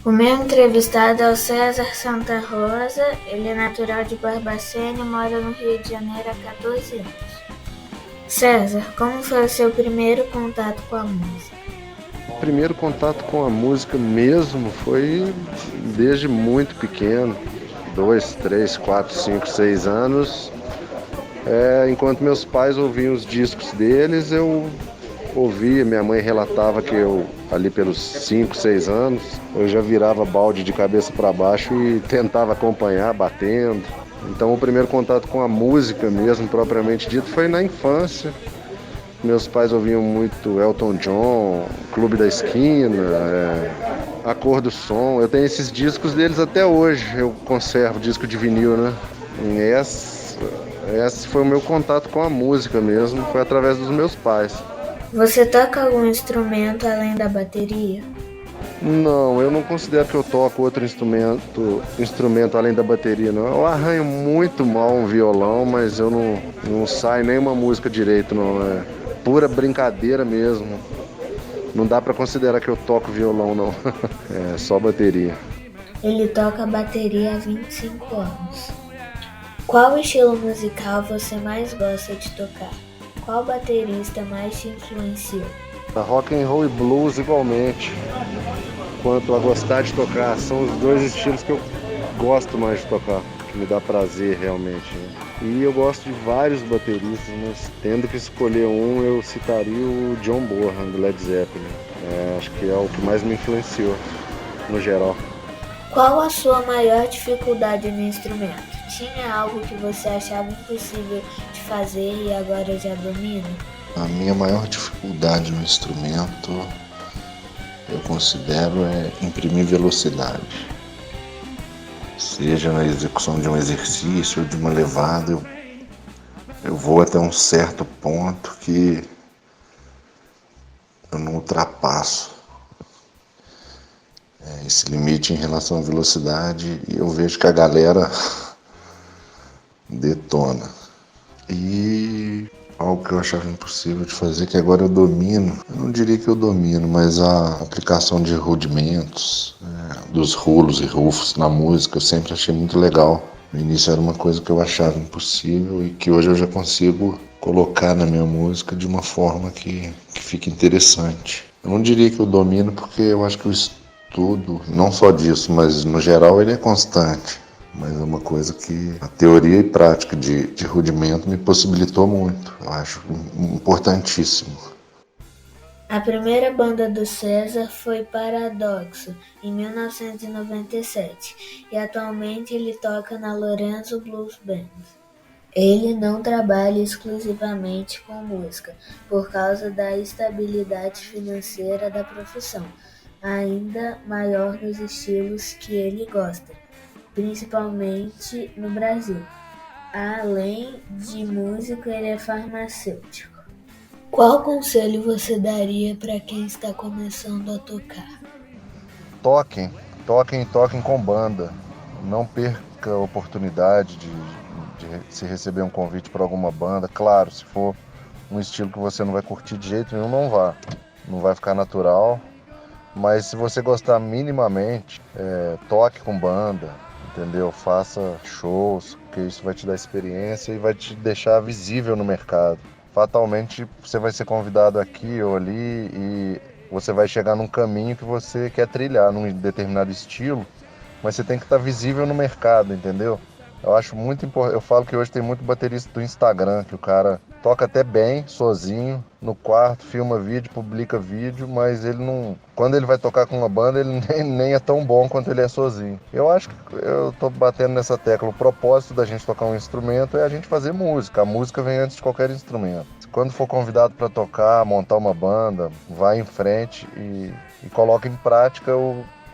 O meu entrevistado é o César Santa Rosa, ele é natural de Barbacena e mora no Rio de Janeiro há 14 anos. César, como foi o seu primeiro contato com a música? O primeiro contato com a música mesmo foi desde muito pequeno, 2, 3, 4, 5, 6 anos. Enquanto meus pais ouviam os discos deles, eu ouvia. Minha mãe relatava que eu, ali pelos 5, 6 anos, eu já virava balde de cabeça para baixo e tentava acompanhar, batendo. Então o primeiro contato com a música mesmo, propriamente dito, foi na infância. Meus pais ouviam muito Elton John, Clube da Esquina, A Cor do Som. Eu tenho esses discos deles até hoje. Eu conservo disco de vinil, né? E esse foi o meu contato com a música mesmo, foi através dos meus pais. Você toca algum instrumento além da bateria? Não, eu não considero que eu toco outro instrumento além da bateria, não. Eu arranho muito mal um violão, mas eu não saio nenhuma música direito, não. É pura brincadeira mesmo. Não dá pra considerar que eu toco violão, não. É só bateria. Ele toca bateria há 25 anos. Qual estilo musical você mais gosta de tocar? Qual baterista mais te influenciou? Rock and roll e blues igualmente. Quanto a gostar de tocar, são os dois estilos que eu gosto mais de tocar, que me dá prazer realmente, né? E eu gosto de vários bateristas, mas tendo que escolher um, eu citaria o John Bonham, do Led Zeppelin. Acho que é o que mais me influenciou, no geral. Qual a sua maior dificuldade no instrumento? Tinha algo que você achava impossível de fazer e agora já domina? A minha maior dificuldade no instrumento, eu considero, é imprimir velocidade. Seja na execução de um exercício ou de uma levada, eu vou até um certo ponto que eu não ultrapasso esse limite em relação à velocidade e eu vejo que a galera detona. E algo que eu achava impossível de fazer, que agora eu domino, eu não diria que eu domino, mas a aplicação de rudimentos, dos rulos e rufos na música, eu sempre achei muito legal. No início era uma coisa que eu achava impossível e que hoje eu já consigo colocar na minha música de uma forma que fica interessante. Eu não diria que eu domino porque eu acho que o estudo, não só disso, mas no geral ele é constante. Mas é uma coisa que a teoria e prática de rudimento me possibilitou muito. Eu acho importantíssimo. A primeira banda do César foi Paradoxo, em 1997, e atualmente ele toca na Lorenzo Blues Band. Ele não trabalha exclusivamente com música, por causa da estabilidade financeira da profissão, ainda maior nos estilos que ele gosta, principalmente no Brasil. Além de músico, ele é farmacêutico. Qual conselho você daria para quem está começando a tocar? Toquem, toquem com banda. Não perca a oportunidade de se receber um convite para alguma banda. Claro, se for um estilo que você não vai curtir de jeito nenhum, não vá. Não vai ficar natural. Mas se você gostar minimamente, toque com banda, entendeu? Faça shows, porque isso vai te dar experiência e vai te deixar visível no mercado. Fatalmente você vai ser convidado aqui ou ali e você vai chegar num caminho que você quer trilhar, num determinado estilo, mas você tem que estar visível no mercado, entendeu? Eu acho muito importante. Eu falo que hoje tem muito baterista do Instagram, que o cara toca até bem, sozinho, no quarto, filma vídeo, publica vídeo, mas ele não. Quando ele vai tocar com uma banda, ele nem é tão bom quanto ele é sozinho. Eu acho que eu tô batendo nessa tecla. O propósito da gente tocar um instrumento é a gente fazer música. A música vem antes de qualquer instrumento. Quando for convidado para tocar, montar uma banda, vai em frente e coloca em prática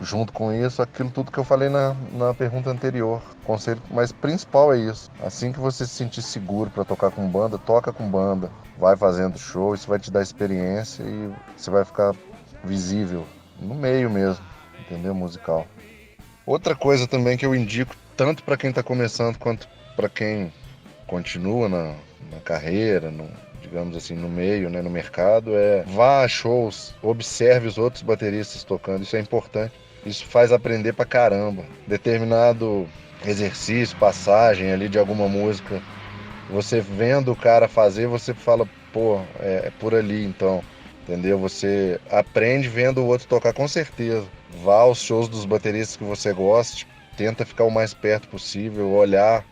junto com isso, aquilo tudo que eu falei na pergunta anterior. O conselho mais principal é isso. Assim que você se sentir seguro para tocar com banda, toca com banda. Vai fazendo show, isso vai te dar experiência e você vai ficar visível no meio mesmo, entendeu? Musical. Outra coisa também que eu indico, tanto para quem está começando quanto para quem continua na carreira, digamos assim, no meio, né, no mercado, vá a shows, observe os outros bateristas tocando, isso é importante. Isso faz aprender pra caramba. Determinado exercício, passagem ali de alguma música, você vendo o cara fazer, você fala, pô, é por ali então, entendeu? Você aprende vendo o outro tocar com certeza. Vá aos shows dos bateristas que você goste, tenta ficar o mais perto possível, olhar,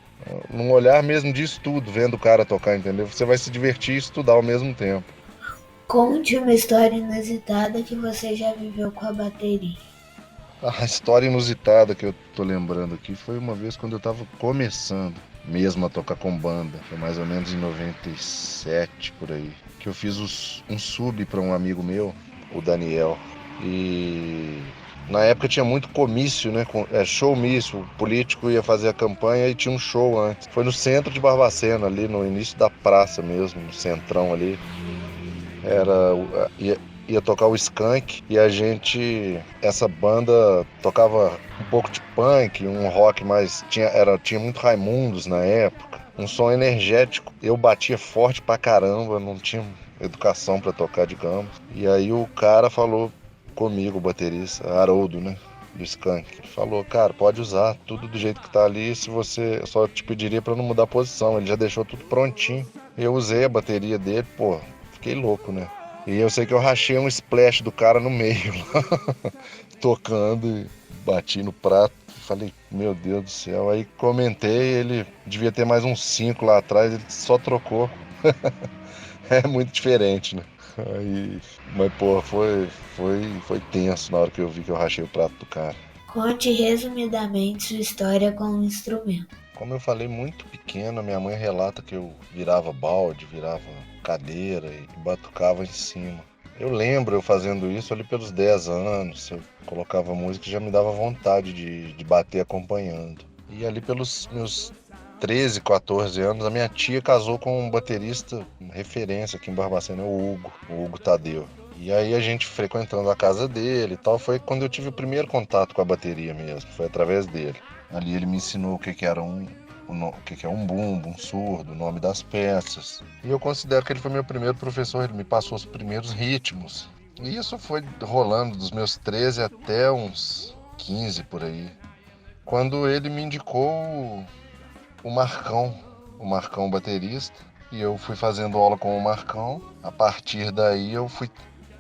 num olhar mesmo de estudo, vendo o cara tocar, entendeu? Você vai se divertir e estudar ao mesmo tempo. Conte uma história inusitada que você já viveu com a bateria. A história inusitada que eu tô lembrando aqui foi uma vez quando eu tava começando mesmo a tocar com banda. Foi mais ou menos em 97 por aí. Que eu fiz um sub para um amigo meu, o Daniel. E na época tinha muito comício, né? Showmício. O político ia fazer a campanha e tinha um show antes. Foi no centro de Barbacena, ali no início da praça mesmo, no centrão ali. Ia tocar o Skank e a gente, essa banda tocava um pouco de punk, um rock mais, tinha muito Raimundos na época, um som energético. Eu batia forte pra caramba, não tinha educação pra tocar, digamos. E aí o cara falou comigo, o baterista, Haroldo, né? Do Skank. Ele falou, cara, pode usar tudo do jeito que tá ali, se você, eu só te pediria pra não mudar a posição, ele já deixou tudo prontinho. Eu usei a bateria dele, pô, fiquei louco, né? E eu sei que eu rachei um splash do cara no meio, tocando, e bati no prato. Falei, meu Deus do céu. Aí comentei, ele devia ter mais uns 5 lá atrás, ele só trocou. É muito diferente, né? Aí, mas, pô, foi tenso na hora que eu vi que eu rachei o prato do cara. Conte resumidamente sua história com o instrumento. Como eu falei, muito pequeno, minha mãe relata que eu virava balde, virava cadeira e batucava em cima. Eu lembro eu fazendo isso ali pelos 10 anos, eu colocava música e já me dava vontade de bater acompanhando. E ali pelos meus 13, 14 anos, a minha tia casou com um baterista, uma referência aqui em Barbacena, o Hugo Tadeu. E aí a gente frequentando a casa dele e tal, foi quando eu tive o primeiro contato com a bateria mesmo, foi através dele. Ali ele me ensinou o que era o que é um bumbo, um surdo, o nome das peças. E eu considero que ele foi meu primeiro professor, ele me passou os primeiros ritmos. E isso foi rolando dos meus 13 até uns 15 por aí. Quando ele me indicou o Marcão baterista, e eu fui fazendo aula com o Marcão. A partir daí eu fui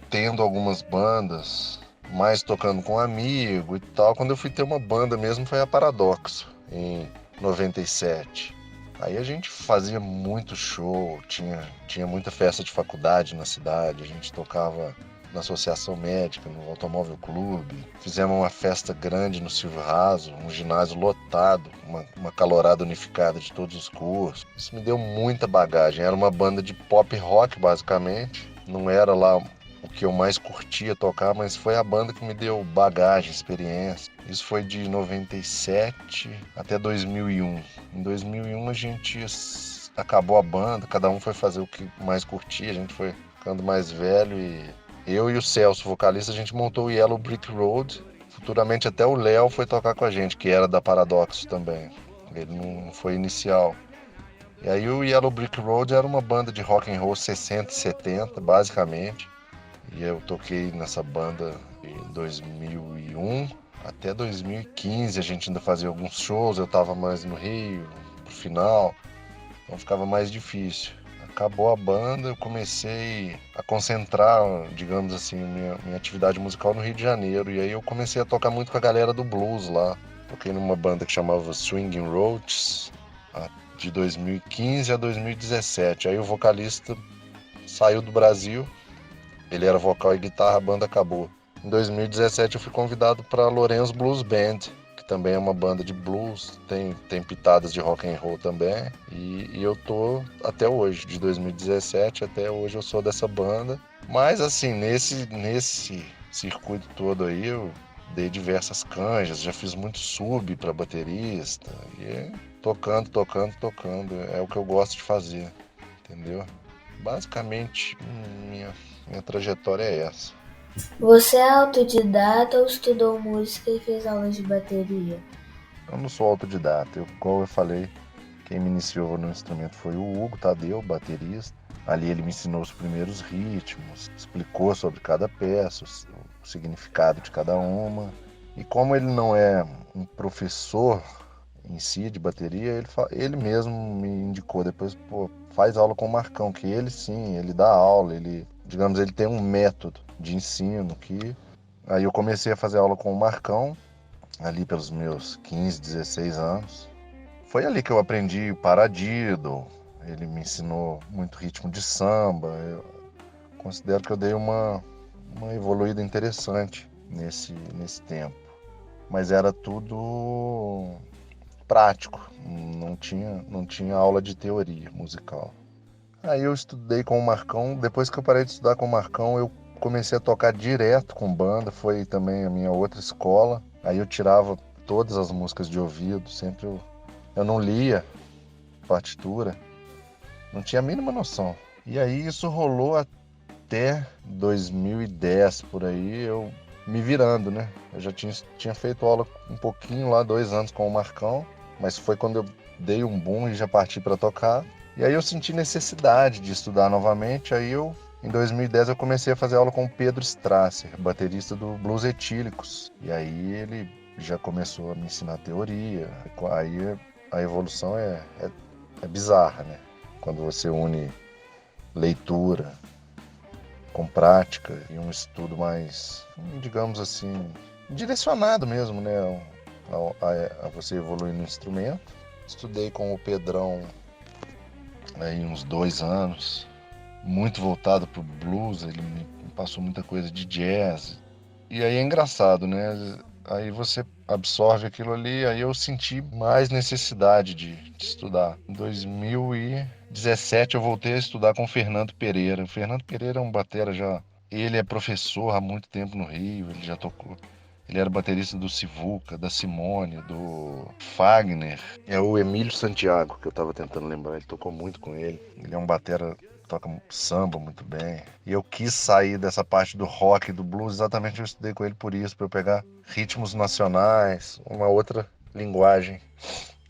tendo algumas bandas, mais tocando com amigo e tal. Quando eu fui ter uma banda mesmo foi a Paradoxo, em 97. Aí a gente fazia muito show, tinha muita festa de faculdade na cidade, a gente tocava na Associação Médica, no Automóvel Clube. Fizemos uma festa grande no Silvio Raso, um ginásio lotado, uma calorada unificada de todos os cursos. Isso me deu muita bagagem. Era uma banda de pop rock, basicamente. Não era lá o que eu mais curtia tocar, mas foi a banda que me deu bagagem, experiência. Isso foi de 97 até 2001. Em 2001 a gente acabou a banda, cada um foi fazer o que mais curtia, a gente foi ficando mais velho e eu e o Celso, vocalista, a gente montou o Yellow Brick Road. Futuramente até o Léo foi tocar com a gente, que era da Paradoxo também. Ele não foi inicial. E aí o Yellow Brick Road era uma banda de rock and roll 60 e 70, basicamente. E eu toquei nessa banda em 2001 até 2015. A gente ainda fazia alguns shows, eu estava mais no Rio, pro final, então ficava mais difícil. Acabou a banda, eu comecei a concentrar, digamos assim, minha atividade musical no Rio de Janeiro. E aí eu comecei a tocar muito com a galera do blues lá. Toquei numa banda que chamava Swinging Roaches, de 2015 a 2017. Aí o vocalista saiu do Brasil, ele era vocal e guitarra, a banda acabou. Em 2017 eu fui convidado para Lourenço Blues Band, que também é uma banda de blues, tem pitadas de rock and roll também. E eu tô até hoje, de 2017 até hoje eu sou dessa banda. Mas assim, nesse circuito todo aí eu dei diversas canjas, já fiz muito sub para baterista. E tocando, é o que eu gosto de fazer, entendeu? Basicamente, minha trajetória é essa. Você é autodidata ou estudou música e fez aulas de bateria? Eu não sou autodidata, como eu falei, quem me iniciou no instrumento foi o Hugo Tadeu, baterista. Ali ele me ensinou os primeiros ritmos, explicou sobre cada peça, o significado de cada uma. E como ele não é um professor em si de bateria, ele mesmo me indicou depois, pô, faz aula com o Marcão, que ele sim, ele dá aula, digamos, ele tem um método de ensino que... Aí eu comecei a fazer aula com o Marcão, ali pelos meus 15, 16 anos. Foi ali que eu aprendi paradiddle, ele me ensinou muito ritmo de samba. Eu considero que eu dei uma evoluída interessante nesse tempo. Mas era tudo prático, não tinha aula de teoria musical. Aí eu estudei com o Marcão, depois que eu parei de estudar com o Marcão, eu comecei a tocar direto com banda, foi também a minha outra escola. Aí eu tirava todas as músicas de ouvido, sempre eu não lia partitura, não tinha a mínima noção. E aí isso rolou até 2010, por aí, eu me virando, né? Eu já tinha feito aula um pouquinho lá, 2 anos com o Marcão, mas foi quando eu dei um boom e já parti para tocar. E aí eu senti necessidade de estudar novamente, em 2010 eu comecei a fazer aula com o Pedro Strasser, baterista do Blues Etílicos. E aí ele já começou a me ensinar teoria. Aí a evolução é bizarra, né? Quando você une leitura com prática e um estudo mais, digamos assim, direcionado mesmo, né? A você evoluir no instrumento. Estudei com o Pedrão aí uns 2 anos, muito voltado pro blues, ele me passou muita coisa de jazz. E aí é engraçado, né? Aí você absorve aquilo ali, aí eu senti mais necessidade de estudar. Em 2017 eu voltei a estudar com o Fernando Pereira. O Fernando Pereira é um batera já... Ele é professor há muito tempo no Rio, ele já tocou... Ele era baterista do Sivuca, da Simone, do Fagner. É o Emílio Santiago, que eu tava tentando lembrar, ele tocou muito com ele. Ele é um batera, toca samba muito bem. E eu quis sair dessa parte do rock e do blues, exatamente eu estudei com ele por isso, para eu pegar ritmos nacionais, uma outra linguagem.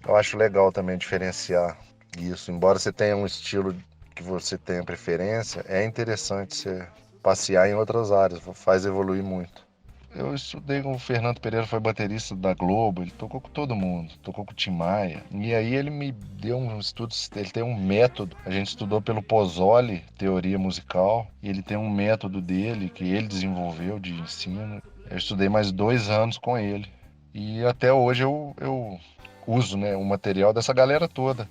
Eu acho legal também diferenciar isso. Embora você tenha um estilo que você tenha preferência, é interessante você passear em outras áreas, faz evoluir muito. Eu estudei com o Fernando Pereira, foi baterista da Globo, ele tocou com todo mundo, tocou com o Tim Maia. E aí ele me deu um estudo, ele tem um método, a gente estudou pelo Pozzoli, teoria musical, e ele tem um método dele, que ele desenvolveu de ensino. Eu estudei mais 2 anos com ele. E até hoje eu uso, né, o material dessa galera toda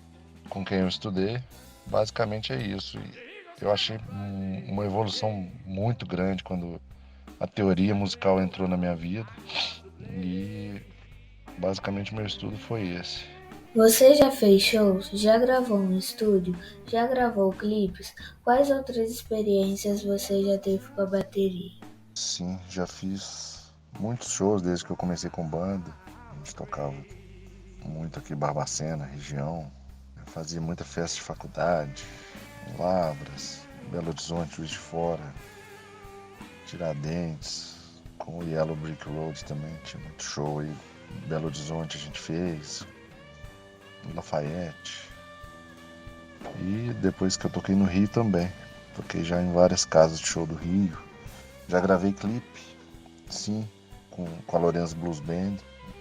com quem eu estudei. Basicamente é isso. E eu achei uma evolução muito grande quando a teoria musical entrou na minha vida e basicamente meu estudo foi esse. Você já fez shows? Já gravou um estúdio? Já gravou clipes? Quais outras experiências você já teve com a bateria? Sim, já fiz muitos shows desde que eu comecei com banda. A gente tocava muito aqui em Barbacena, região. Eu fazia muita festa de faculdade, em Lavras, Belo Horizonte, Juiz de Fora, Tiradentes, com o Yellow Brick Road também, tinha muito show aí. Em Belo Horizonte a gente fez, em Lafayette. E depois que eu toquei no Rio também. Toquei já em várias casas de show do Rio. Já gravei clipe, sim, com a Lourenço Blues Band.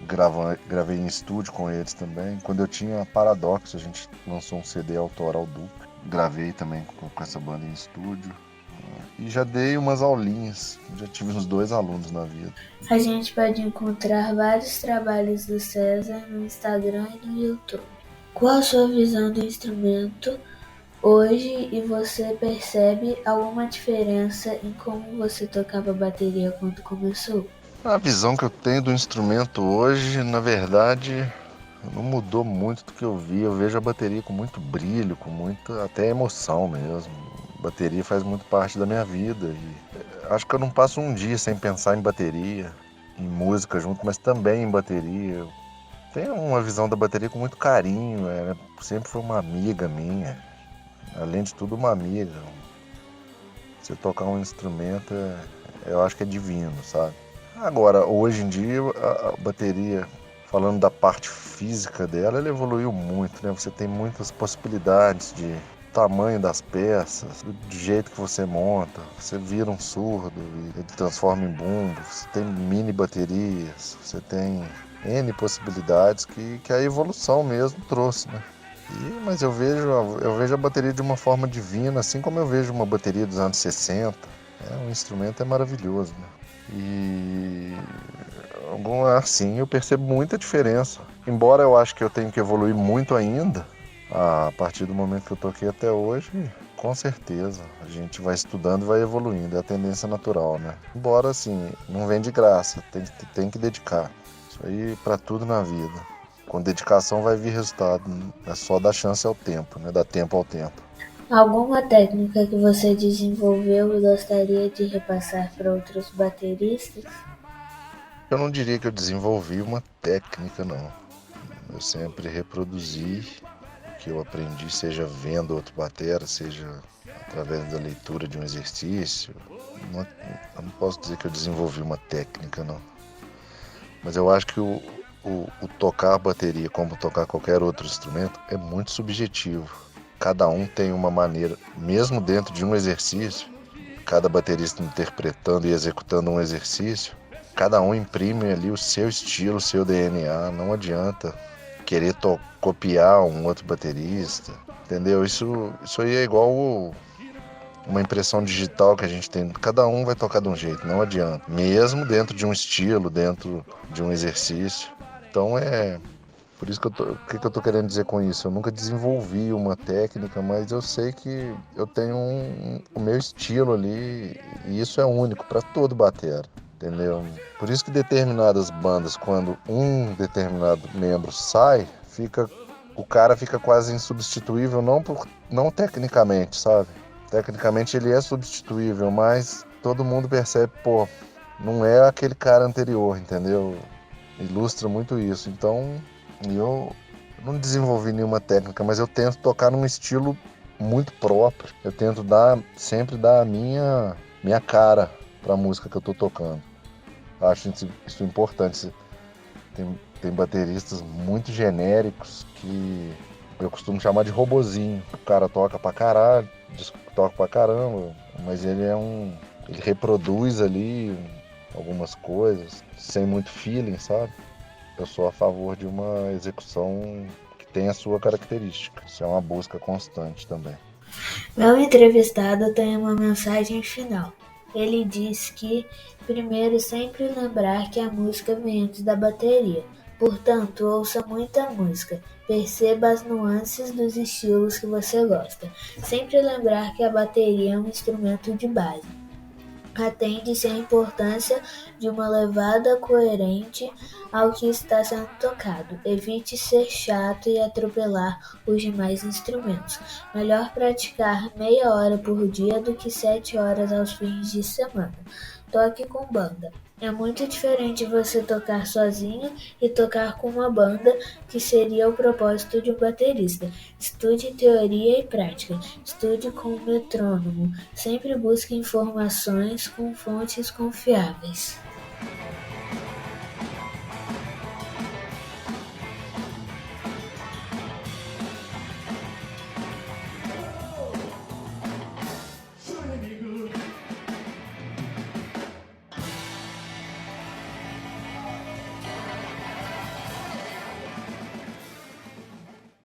Gravei em estúdio com eles também. Quando eu tinha a Paradox, a gente lançou um CD autoral duplo. Gravei também com essa banda em estúdio. E já dei umas aulinhas, já tive uns 2 alunos na vida. A gente pode encontrar vários trabalhos do César no Instagram e no YouTube. Qual a sua visão do instrumento hoje e você percebe alguma diferença em como você tocava bateria quando começou? A visão que eu tenho do instrumento hoje, na verdade, não mudou muito do que eu vi. Eu vejo a bateria com muito brilho, com muita até emoção mesmo. A bateria faz muito parte da minha vida e acho que eu não passo um dia sem pensar em bateria, em música junto, mas também em bateria. Eu tenho uma visão da bateria com muito carinho, sempre foi uma amiga minha, além de tudo uma amiga. Você tocar um instrumento, eu acho que é divino, sabe? Agora, hoje em dia, a bateria, falando da parte física dela, ela evoluiu muito, né? Você tem muitas possibilidades de tamanho das peças, do jeito que você monta. Você vira um surdo e ele transforma em bumbo. Você tem mini baterias, você tem N possibilidades que a evolução mesmo trouxe, né? Mas eu vejo a bateria de uma forma divina, assim como eu vejo uma bateria dos anos 60. O instrumento é maravilhoso, né? E assim eu percebo muita diferença. Embora eu acho que eu tenho que evoluir muito ainda, a partir do momento que eu toquei até hoje, com certeza. A gente vai estudando e vai evoluindo, é a tendência natural, né? Embora assim, não vem de graça, tem que dedicar. Isso aí para tudo na vida. Com dedicação vai vir resultado, é só dar chance ao tempo, né? Dar tempo ao tempo. Alguma técnica que você desenvolveu e gostaria de repassar para outros bateristas? Eu não diria que eu desenvolvi uma técnica, não. Eu sempre reproduzi o que eu aprendi, seja vendo outro batera, seja através da leitura de um exercício. Eu não posso dizer que eu desenvolvi uma técnica, não. Mas eu acho que o tocar a bateria, como tocar qualquer outro instrumento, é muito subjetivo. Cada um tem uma maneira, mesmo dentro de um exercício, cada baterista interpretando e executando um exercício, cada um imprime ali o seu estilo, o seu DNA. Não adianta querer copiar um outro baterista, entendeu? Isso aí é igual uma impressão digital que a gente tem. Cada um vai tocar de um jeito, não adianta. Mesmo dentro de um estilo, dentro de um exercício. Então por isso que o que eu tô querendo dizer com isso? Eu nunca desenvolvi uma técnica, mas eu sei que eu tenho o meu estilo ali e isso é único para todo batera, entendeu? Por isso que determinadas bandas, quando um determinado membro sai, o cara fica quase insubstituível, não tecnicamente, sabe? Tecnicamente ele é substituível, mas todo mundo percebe, pô, não é aquele cara anterior, entendeu? Ilustra muito isso. Então, eu não desenvolvi nenhuma técnica, mas eu tento tocar num estilo muito próprio. Eu tento sempre dar a minha cara para a música que eu tô tocando. Acho isso importante. Tem bateristas muito genéricos que eu costumo chamar de robozinho. O cara toca pra caralho, toca pra caramba, mas ele reproduz ali algumas coisas sem muito feeling, sabe? Eu sou a favor de uma execução que tem a sua característica. Isso é uma busca constante também. Meu entrevistado tem uma mensagem final. Ele diz que, primeiro, sempre lembrar que a música vem antes da bateria. Portanto, ouça muita música. Perceba as nuances dos estilos que você gosta. Sempre lembrar que a bateria é um instrumento de base. Atende-se à importância de uma levada coerente ao que está sendo tocado. Evite ser chato e atropelar os demais instrumentos. Melhor praticar meia hora por dia do que 7 horas aos fins de semana. Toque com banda. É muito diferente você tocar sozinho e tocar com uma banda, que seria o propósito de um baterista. Estude teoria e prática. Estude com o metrônomo. Sempre busque informações com fontes confiáveis.